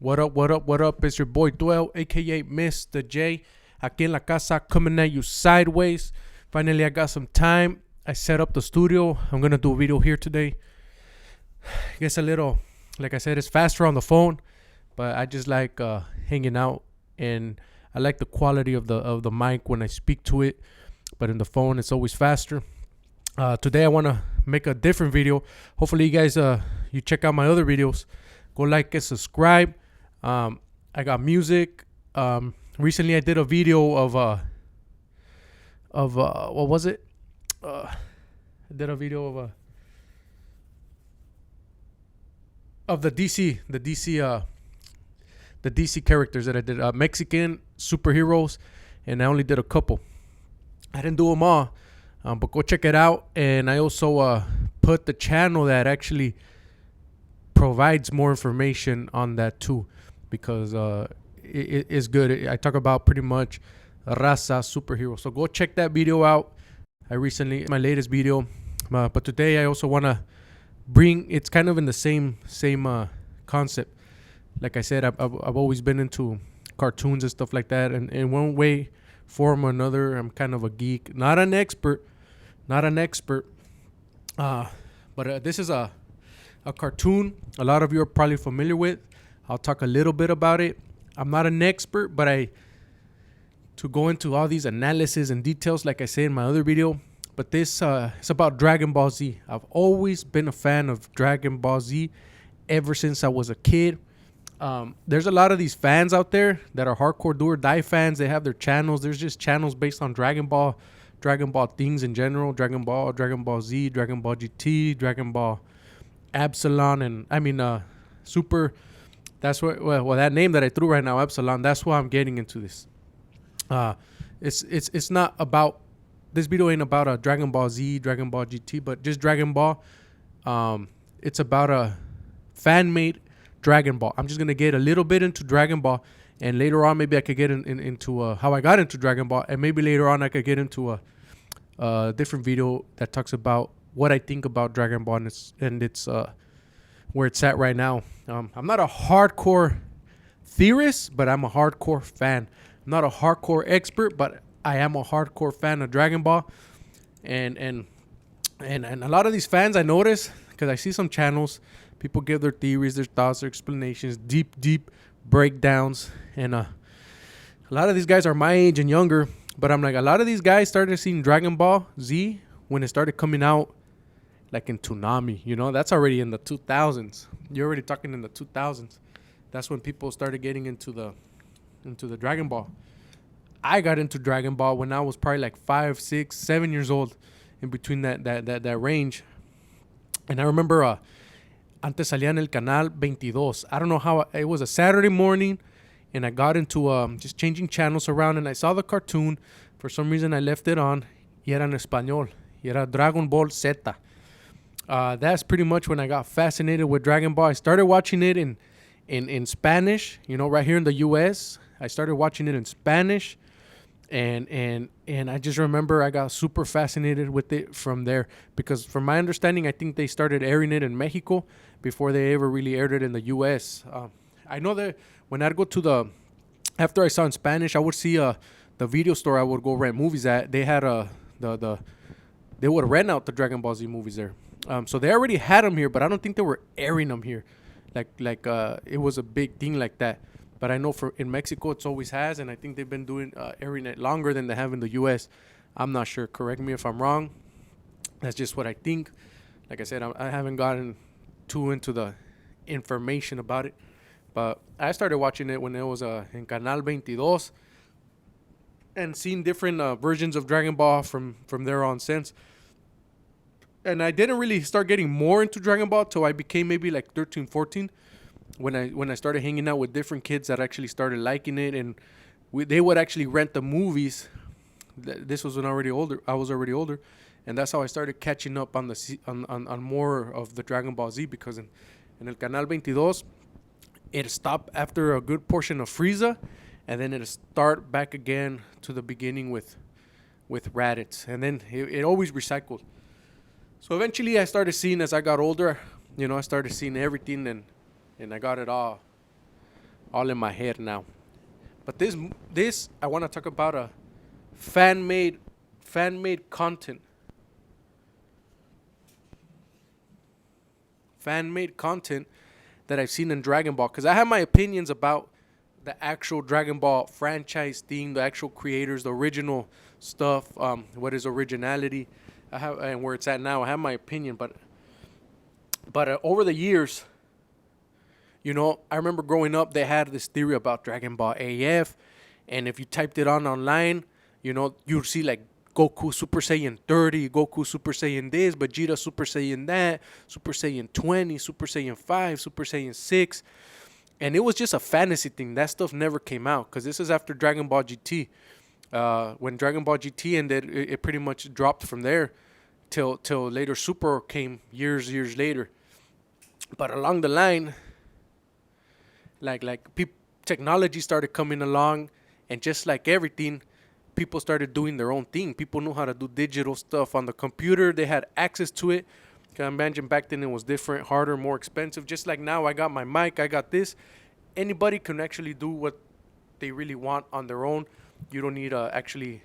What up, what up, what up? It's your boy Dwell, aka Mr. J. Aquí en la casa, coming at you sideways. Finally, I got some time. I set up the studio. I'm gonna do a video here today. I guess a little, like I said, it's faster on the phone, but I just like hanging out, and I like the quality of the mic when I speak to it. But in the phone, it's always faster. Today, I want to make a different video. Hopefully, you guys you check out my other videos. Go like and subscribe. I got music. Recently, I did a video of what was it? I did a video of the DC characters that I did. Mexican superheroes, and I only did a couple. I didn't do them all, but go check it out. And I also put the channel that actually provides more information on that too, because it is good. I talk about pretty much raza superhero. So go check that video out. My latest video, but today I also want to bring. It's kind of in the same concept. Like I said, I've always been into cartoons and stuff like that, and in one way, form or another, I'm kind of a geek. Not an expert. But this is a cartoon a lot of you are probably familiar with. I'll talk a little bit about it. I'm not an expert, but to go into all these analysis and details, like I said in my other video. But this it's about Dragon Ball Z. I've always been a fan of Dragon Ball Z ever since I was a kid. There's a lot of these fans out there that are hardcore do or die fans. They have their channels. There's just channels based on Dragon Ball things in general. Dragon Ball, Dragon Ball Z, Dragon Ball GT, Dragon Ball Absalon, and Super. That's what. Well, that name that I threw right now, Absalon. That's why I'm getting into this. It's not about, this video ain't about a Dragon Ball Z, Dragon Ball GT, but just Dragon Ball. It's about a fan-made Dragon Ball. I'm just gonna get a little bit into Dragon Ball, and later on maybe I could get into how I got into Dragon Ball, and maybe later on I could get into a different video that talks about what I think about Dragon Ball and it's where it's at right now. I'm not a hardcore theorist, but I'm a hardcore fan. I'm not a hardcore expert, but I am a hardcore fan of Dragon Ball, and a lot of these fans I notice, because I see some channels, people give their theories, their thoughts, their explanations, deep breakdowns, and a lot of these guys are my age and younger. But I'm like, a lot of these guys started seeing Dragon Ball Z when it started coming out, like in Toonami. That's already in the 2000s. You're already talking in the 2000s. That's when people started getting into the Dragon Ball. I got into Dragon Ball when I was probably like 5, 6, 7 years old, in between that range. And I remember antes salía en el canal 22. I don't know how. It was a Saturday morning, and I got into just changing channels around, and I saw the cartoon. For some reason, I left it on. Y era en español. Y era dragonballz. That's pretty much when I got fascinated with Dragon Ball. I started watching it in Spanish. Right here in the U.S., I started watching it in Spanish, and I just remember I got super fascinated with it from there, because from my understanding, I think they started airing it in Mexico before they ever really aired it in the U.S. I know that when I'd go to after I saw in Spanish, I would see the video store I would go rent movies at. They had they would rent out the Dragon Ball Z movies there. So they already had them here, but I don't think they were airing them here. Like it was a big thing like that. But I know in Mexico it's always has, and I think they've been doing airing it longer than they have in the U.S. I'm not sure. Correct me if I'm wrong. That's just what I think. Like I said, I haven't gotten too into the information about it. But I started watching it when it was in Canal 22, and seen different versions of Dragon Ball from there on since. And I didn't really start getting more into Dragon Ball till I became maybe like 13, 14, when I started hanging out with different kids that actually started liking it, and they would actually rent the movies. This was when I was already older, and that's how I started catching up on on more of the Dragon Ball Z, because in El Canal 22, it stopped after a good portion of Frieza, and then it start back again to the beginning with Raditz, and then it always recycled. So eventually I started seeing, as I got older, I started seeing everything, and I got it all all in my head now. But this I want to talk about a fan made content. Fan made content that I've seen in Dragon Ball, because I have my opinions about the actual Dragon Ball franchise theme, the actual creators, the original stuff, what is originality, I have, and where it's at now. I have my opinion, but over the years, I remember growing up, they had this theory about Dragon Ball AF, and if you typed it online, you'd see like Goku Super Saiyan 30, Goku Super Saiyan this, Vegeta Super Saiyan that, Super Saiyan 20, Super Saiyan 5, Super Saiyan 6. And it was just a fantasy thing. That stuff never came out, because this is after Dragon Ball GT. When Dragon Ball GT ended, it pretty much dropped from there till later Super came years later. But along the line, technology started coming along, and just like everything, people started doing their own thing. People knew how to do digital stuff on the computer. They had access to it. Can imagine back then it was different, harder, more expensive. Just like now, I got my mic, I got this. Anybody can actually do what they really want on their own. You don't need to actually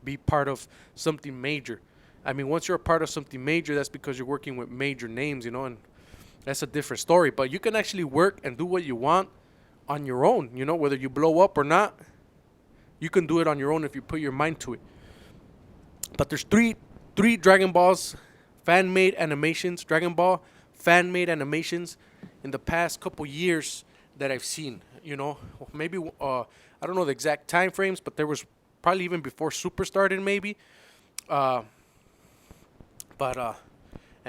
be part of something major. I mean, once you're a part of something major, that's because you're working with major names, and that's a different story. But you can actually work and do what you want on your own, whether you blow up or not. You can do it on your own if you put your mind to it. But there's three Dragon Balls fan-made animations, Dragon Ball fan-made animations in the past couple years that I've seen. Maybe I don't know the exact time frames, but there was probably even before Super started, maybe. And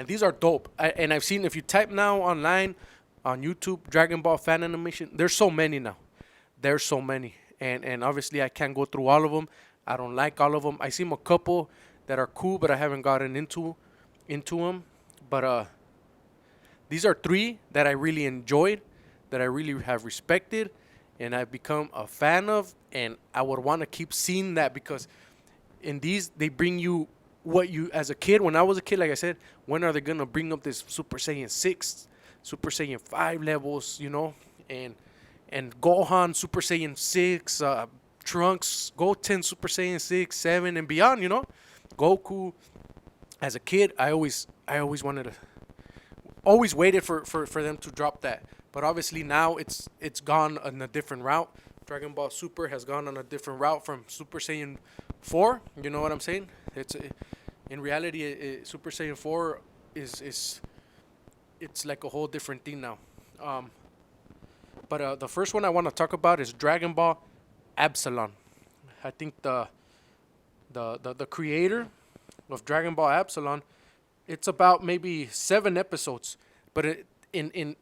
these are dope. And I've seen, if you type now online on YouTube, Dragon Ball fan animation, there's so many now. There's so many. And obviously I can't go through all of them. I don't like all of them. I seen a couple that are cool, but I haven't gotten into them. But these are three that I really enjoyed, that I really have respected, and I've become a fan of. And I would want to keep seeing that, because in these, they bring you what you, as a kid, when I was a kid, like I said, when are they going to bring up this Super Saiyan 6, Super Saiyan 5 levels, and Gohan Super Saiyan 6, Trunks, Goten Super Saiyan 6, 7, and beyond, Goku. As a kid, I always waited for them to drop that. But obviously now it's gone on a different route. Dragon Ball Super has gone on a different route from Super Saiyan 4. You know what I'm saying? In reality, Super Saiyan 4 is like a whole different thing now. But the first one I want to talk about is Dragon Ball Absalon. I think the creator of Dragon Ball Absalon, it's about maybe 7 episodes, but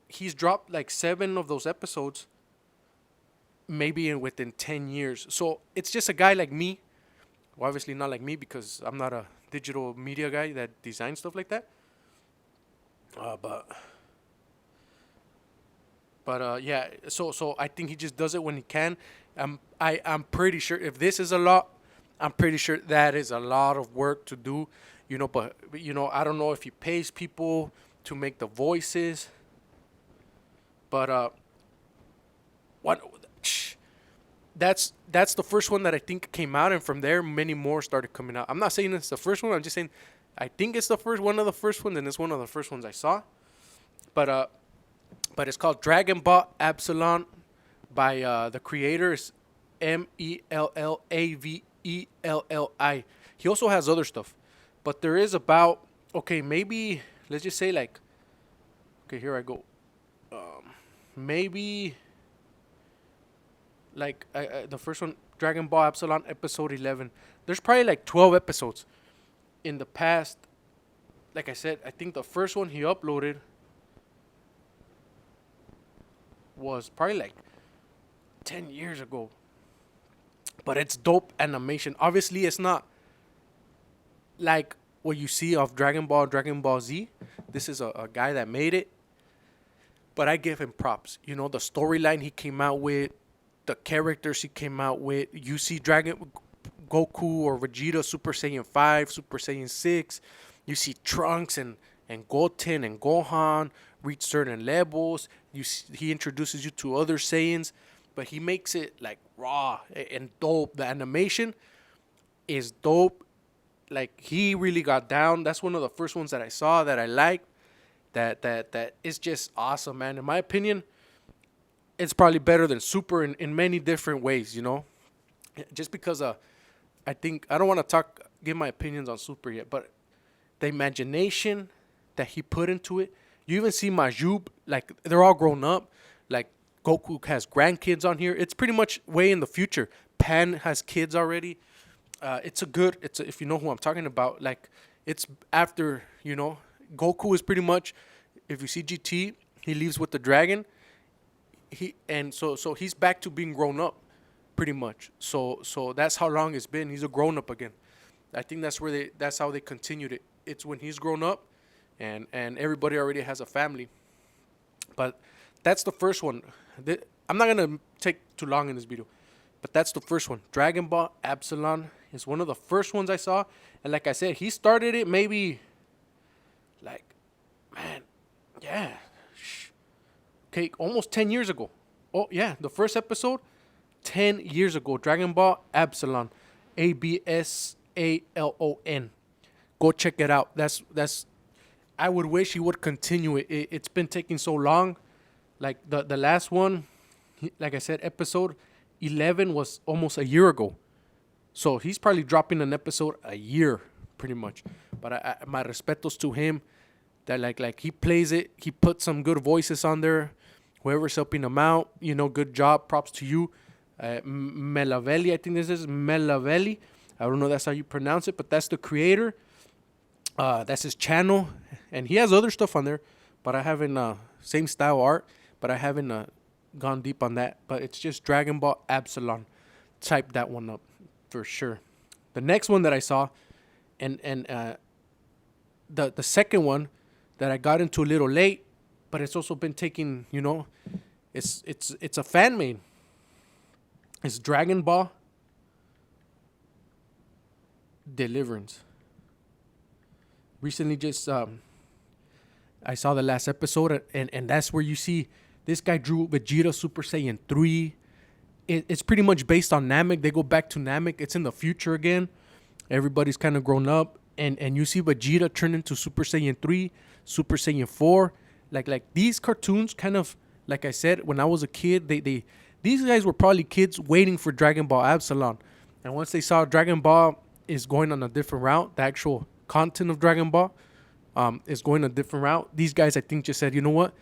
he's dropped like 7 of those episodes maybe within 10 years. So it's just a guy like me. Well, obviously not like me, because I'm not a digital media guy that designs stuff like that. But yeah, so I think he just does it when he can. I'm pretty sure if this is a lot, I'm pretty sure that is a lot of work to do, But I don't know if he pays people to make the voices. But that's the first one that I think came out, and from there many more started coming out. I'm not saying it's the first one. I'm just saying I think it's one of the first ones, and it's one of the first ones I saw. But it's called Dragon Ball Absalon by the creators Mellaveli. He also has other stuff, but there is about, maybe let's just say here I go. Maybe the first one, Dragon Ball Absalon episode 11. There's probably like 12 episodes in the past. Like I said, I think the first one he uploaded was probably like 10 years ago. But it's dope animation. Obviously, it's not like what you see of Dragon Ball, Dragon Ball Z. This is a guy that made it. But I give him props. The storyline he came out with, the characters he came out with. You see Goku or Vegeta Super Saiyan 5, Super Saiyan 6. You see Trunks and and Goten and Gohan reach certain levels. He introduces you to other Saiyans, but he makes it like raw and dope. The animation is dope. Like he really got down. That's one of the first ones that I saw that I liked. That is just awesome, man. In my opinion, it's probably better than Super in many different ways, just because I think I don't want to give my opinions on Super yet, but the imagination that he put into it. You even see Majub, like they're all grown up. Like Goku has grandkids on here. It's pretty much way in the future. Pan has kids already. If you know who I'm talking about, like it's after, Goku is pretty much, if you see GT, he leaves with the dragon. So he's back to being grown up, pretty much. So that's how long it's been. He's a grown up again. I think that's how they continued it. It's when he's grown up, and everybody already has a family. But that's the first one. I'm not gonna take too long in this video, but that's the first one. Dragon Ball Absalon is one of the first ones I saw, and like I said, he started it maybe, like, man, yeah, okay, almost 10 years ago. Oh yeah, the first episode, 10 years ago. Dragon Ball Absalon, Absalon. Go check it out. That's. I would wish he would continue it. It's been taking so long. Like the last one, like I said, episode 11 was almost a year ago. So he's probably dropping an episode a year, pretty much. But my respetos to him. That like he plays it. He puts some good voices on there. Whoever's helping him out, good job. Props to you. Melavelli, I think this is Melavelli. I don't know if that's how you pronounce it, but that's the creator. That's his channel, and he has other stuff on there, but I haven't same style art, but I haven't gone deep on that. But it's just Dragon Ball Absalon. Type that one up for sure. The next one that I saw, and the second one that I got into a little late, but it's also been taking, it's a fan made. It's Dragon Ball Deliverance. Recently, just I saw the last episode, and that's where you see this guy drew Vegeta Super Saiyan 3. It's pretty much based on Namek. They go back to Namek. It's in the future again. Everybody's kind of grown up, and you see Vegeta turn into Super Saiyan 3, Super Saiyan 4. Like these cartoons, kind of like I said, when I was a kid, these guys were probably kids waiting for Dragon Ball Absalon, and once they saw Dragon Ball is going on a different route, the actual content of Dragon Ball is going a different route. These guys, I think, just said, you know what,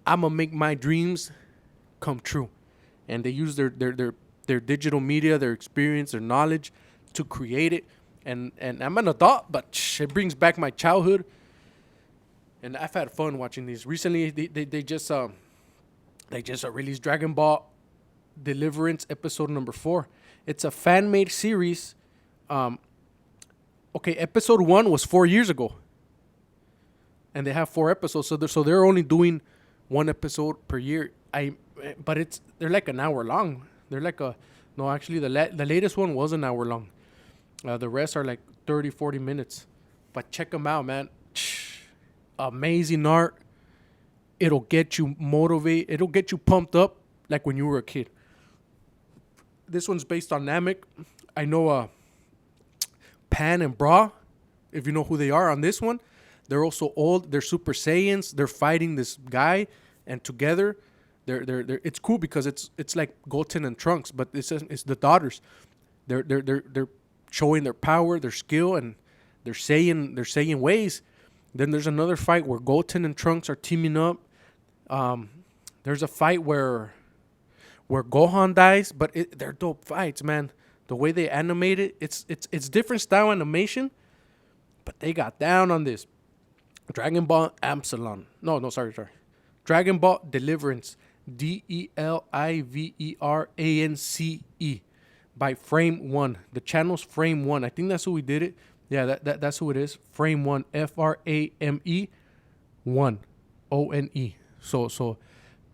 I'm gonna make my dreams come true, and they use their digital media, their experience, their knowledge to create it. And I'm an adult, but it brings back my childhood, and I've had fun watching these. Recently, they just released Dragon Ball Deliverance episode number 4. It's a fan made series. Okay, episode 1 was 4 years ago, and they have 4 episodes, so they're only doing 1 episode per year. But they're like an hour long. They're like actually the latest one was an hour long. The rest are like 30-40 minutes. But check them out, man. Amazing art. It'll get you motivated. It'll get you pumped up like when you were a kid. This one's based on Namek. I know Pan and Bra, if you know who they are on this one. They're also old. They're Super Saiyans. They're fighting this guy, and together, they're it's cool because it's like Goten and Trunks, but it's the daughters. They're showing their power, their skill, and their Saiyan ways. Then there's another fight where Goten and Trunks are teaming up. There's a fight where Gohan dies, but they're dope fights, man. The way they animate it, it's different style animation, but they got down on this. Dragon Ball Absalon. No, sorry. Dragon Ball Deliverance. Deliverance by Frame 1. The channel's Frame 1. I think that's who we did it. Yeah, that's who it is. Frame 1. FRAME 1. ONE. So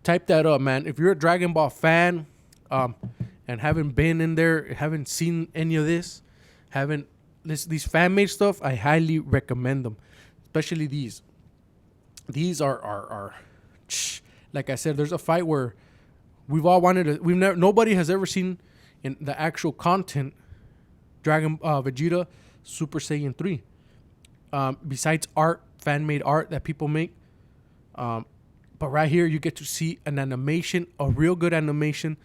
type that up, man. If you're a Dragon Ball fan, and haven't been in there, haven't seen any of this, these fan made stuff, I highly recommend them, especially these. these are like I said, there's a fight where we've all wanted to. We've never, nobody has ever seen in the actual content Vegeta Super Saiyan 3. Besides art, fan made art that people make. But right here, you get to see an animation, a real good animation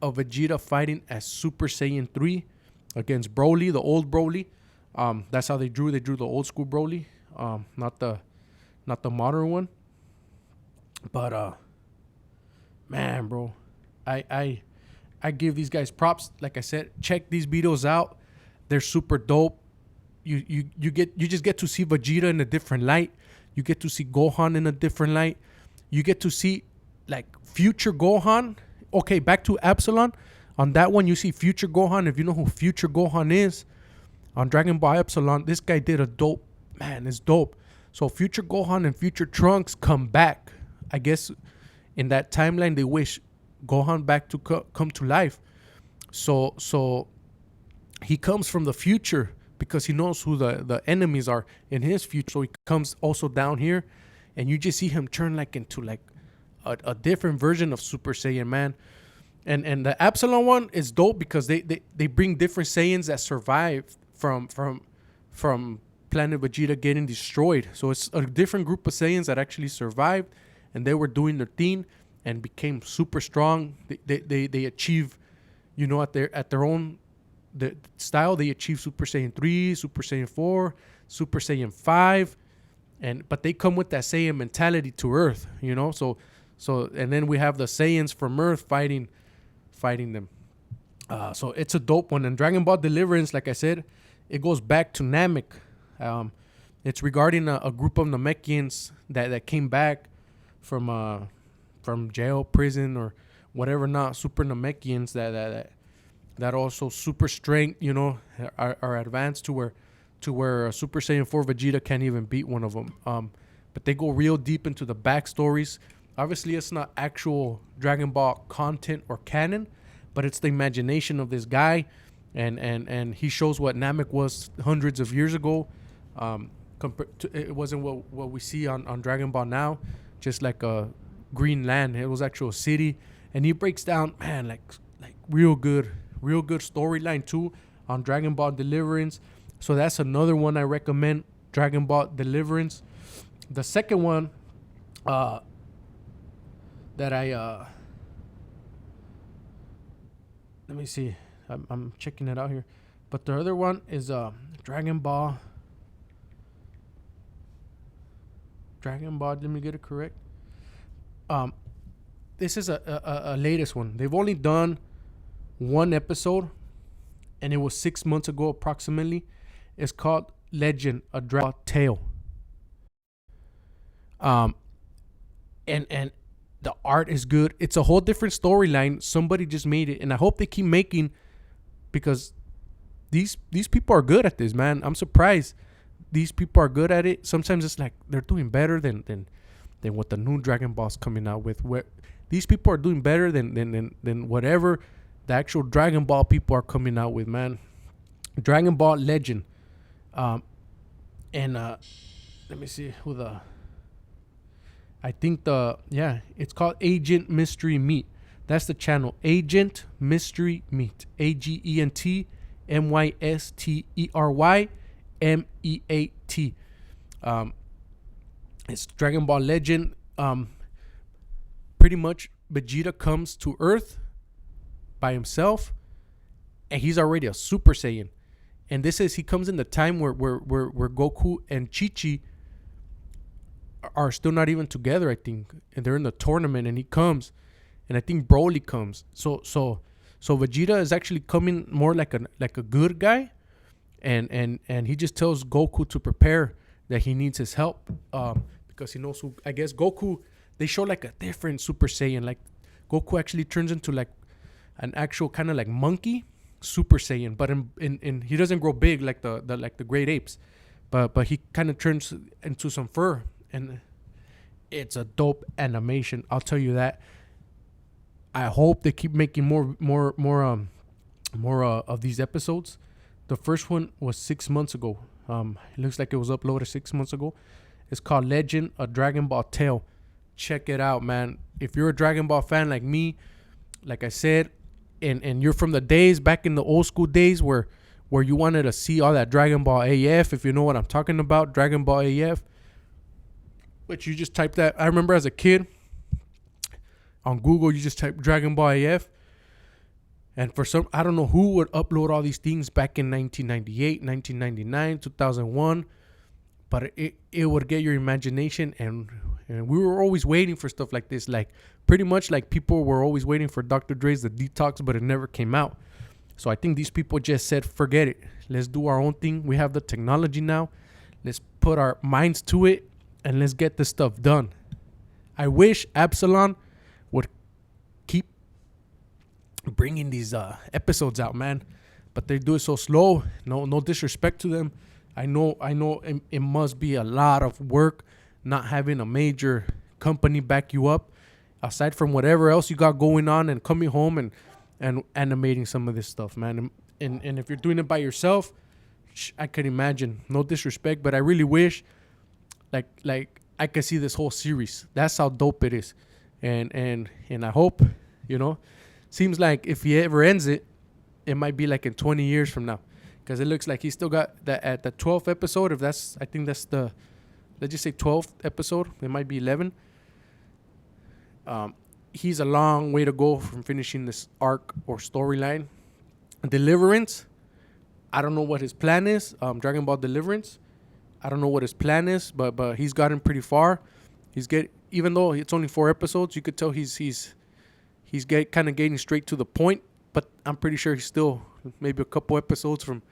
of Vegeta fighting as Super Saiyan 3 against Broly, the old Broly. That's how they drew. They drew the old school Broly, not the modern one. But man, bro, I give these guys props. Like I said, check these videos out. They're super dope. You just get to see Vegeta in a different light. You get to see Gohan in a different light. You get to see like future Gohan. Okay, back to Absalon. On that one, you see future Gohan. If you know who future Gohan is, on Dragon Ball Absalon, this guy did a dope. Man, it's dope. So future Gohan and future Trunks come back. I guess in that timeline, they wish Gohan back to come to life. So he comes from the future because he knows who the enemies are in his future. So he comes also down here, and you just see him turn like into like a different version of Super Saiyan, man. And the Absalon one is dope because they bring different Saiyans that survive from Planet Vegeta getting destroyed. So it's a different group of Saiyans that actually survived, and they were doing their thing and became super strong. They achieve, you know, at their own the style. They achieve Super Saiyan 3, Super Saiyan 4, Super Saiyan 5, but they come with that Saiyan mentality to Earth, you know. So and then we have the Saiyans from Earth fighting them. So it's a dope one. And Dragon Ball Deliverance, like I said, it goes back to Namek. It's regarding a group of Namekians that came back from jail, prison, or whatever. Not super Namekians that also super strength, you know, are advanced to where Super Saiyan 4 Vegeta can't even beat one of them. But they go real deep into the backstories. Obviously, it's not actual Dragon Ball content or canon, but it's the imagination of this guy, and he shows what Namek was hundreds of years ago. It wasn't what we see on Dragon Ball now, just like a green land. It was actual city, and he breaks down, man, like real good storyline too on Dragon Ball Deliverance. So that's another one I recommend, Dragon Ball Deliverance. The second one that I let me see, I'm checking it out here, but the other one is Dragon Ball. Let me get it correct. This is a latest one. They've only done one episode, and it was 6 months ago approximately. It's called Legendadragonballtale. And the art is good. It's a whole different storyline. Somebody just made it, and I hope they keep making, because these people are good at this, man. I'm surprised these people are good at it. Sometimes it's like they're doing better than what the new Dragon Ball's coming out with. Where these people are doing better than whatever the actual Dragon Ball people are coming out with, man. Dragon Ball Legend. Let me see who it's called Agent Mystery Meat. That's the channel, Agent Mystery Meat. AGENT MYSTERY MEAT. It's Dragon Ball Legend. Pretty much Vegeta comes to Earth by himself, and he's already a Super Saiyan. And he comes in the time where Goku and Chi-Chi are still not even together, I think, and they're in the tournament, and he comes, and I think Broly comes. So Vegeta is actually coming more like a good guy, and he just tells Goku to prepare, that he needs his help, because he knows who. I guess Goku, they show like a different Super Saiyan. Like Goku actually turns into like an actual kind of like monkey Super Saiyan, but in he doesn't grow big like the great apes, but he kind of turns into some fur, and it's a dope animation. I'll tell you that. I hope they keep making more of these episodes. The first one was 6 months ago. It looks like it was uploaded 6 months ago, It's called Legend, a Dragon Ball Tale. Check it out, man. If you're a Dragon Ball fan like me, like I said, and you're from the days back in the old school days where you wanted to see all that Dragon Ball AF, if you know what I'm talking about, Dragon Ball AF. But you just type that. I remember as a kid on Google, you just type Dragon Ball AF. And for some, I don't know who would upload all these things back in 1998, 1999, 2001. But it would get your imagination. And we were always waiting for stuff like this. Like pretty much like people were always waiting for Dr. Dre's The Detox, but it never came out. So I think these people just said, forget it. Let's do our own thing. We have the technology now. Let's put our minds to it and let's get this stuff done. I wish Absalon would keep bringing these episodes out, man, but they do it so slow. No disrespect to them. I know it must be a lot of work not having a major company back you up, aside from whatever else you got going on, and coming home and animating some of this stuff, man. And if you're doing it by yourself, I can imagine. No disrespect, but I really wish like I could see this whole series. That's how dope it is. And I hope, seems like if he ever ends it, it might be like in 20 years from now, because it looks like he still got that at the 12th episode. I think that's the, let's just say 12th episode. It might be 11. He's a long way to go from finishing this arc or storyline. Deliverance, I don't know what his plan is. Dragon Ball Deliverance, I don't know what his plan is, but he's gotten pretty far. Even though it's only 4 episodes, you could tell he's kind of getting straight to the point. But I'm pretty sure he's still maybe a couple episodes from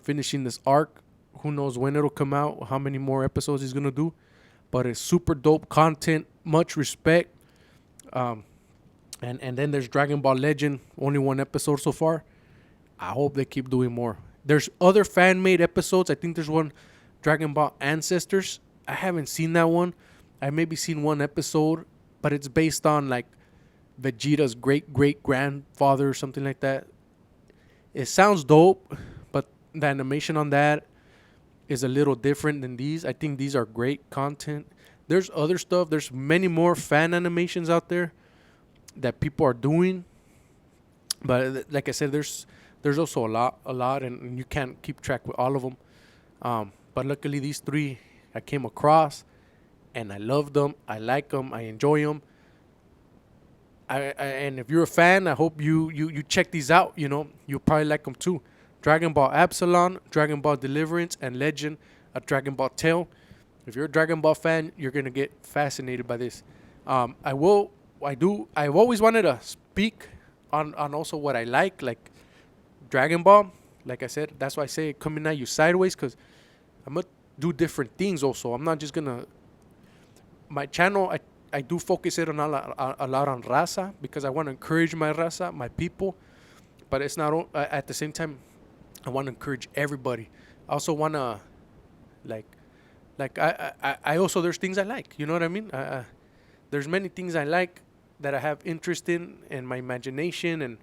finishing this arc. Who knows when it'll come out, how many more episodes he's gonna do. But it's super dope content, much respect. And then there's Dragon Ball Legend, only 1 episode so far. I hope they keep doing more. There's other fan-made episodes. I think there's one, Dragon Ball Ancestors. I haven't seen that one. I maybe seen 1 episode, but it's based on like Vegeta's great-great-grandfather or something like that. It sounds dope, but the animation on that is a little different than these. I think these are great content. There's other stuff. There's many more fan animations out there that people are doing. But like I said, there's also a lot, and you can't keep track with all of them. But luckily, these 3 I came across, and I love them. I like them. I enjoy them. And if you're a fan, I hope you check these out. You'll probably like them too. Dragon Ball Absalon, Dragon Ball Deliverance, and Legend, a Dragon Ball Tale. If you're a Dragon Ball fan, you're gonna get fascinated by this. I've always wanted to speak on also what I like Dragon Ball. Like I said, that's why I say coming at you sideways, because I'm gonna do different things also. I'm not just gonna, my channel, I do focus it on a lot on raza, because I want to encourage my raza, my people. But it's not at the same time, I want to encourage everybody. I also want to I also, there's things I like, you know what I mean? There's many things I like that I have interest in my imagination, and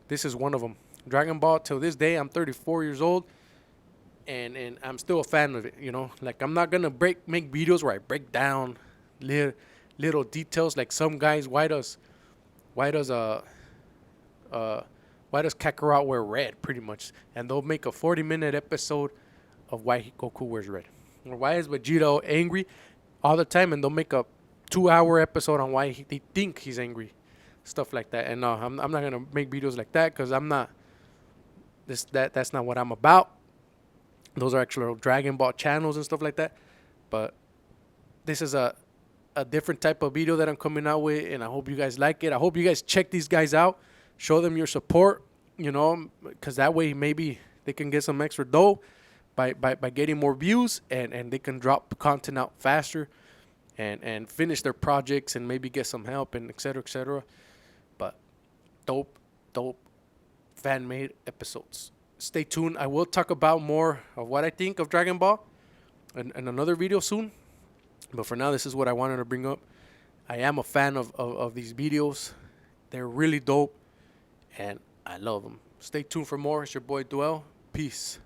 this is one of them. Dragon Ball, till this day, I'm 34 years old, and I'm still a fan of it, I'm not gonna make videos where I break down little details like some guys. Why does Kakarot wear red, pretty much? And they'll make a 40-minute episode of why Goku wears red, or why is Vegeta angry all the time, and they'll make a 2-hour episode on why they think he's angry, stuff like that. And no, I'm not gonna make videos like that, because I'm not that's not what I'm about. Those are actual Dragon Ball channels and stuff like that. But this is a different type of video that I'm coming out with, and I hope you guys like it. I hope you guys check these guys out, show them your support, because that way maybe they can get some extra dough by getting more views, and they can drop content out faster and finish their projects, and maybe get some help, and et cetera. But dope fan-made episodes. Stay tuned. I will talk about more of what I think of Dragon Ball in another video soon. But for now, this is what I wanted to bring up. I am a fan of these videos. They're really dope, and I love them. Stay tuned for more. It's your boy Duel. Peace.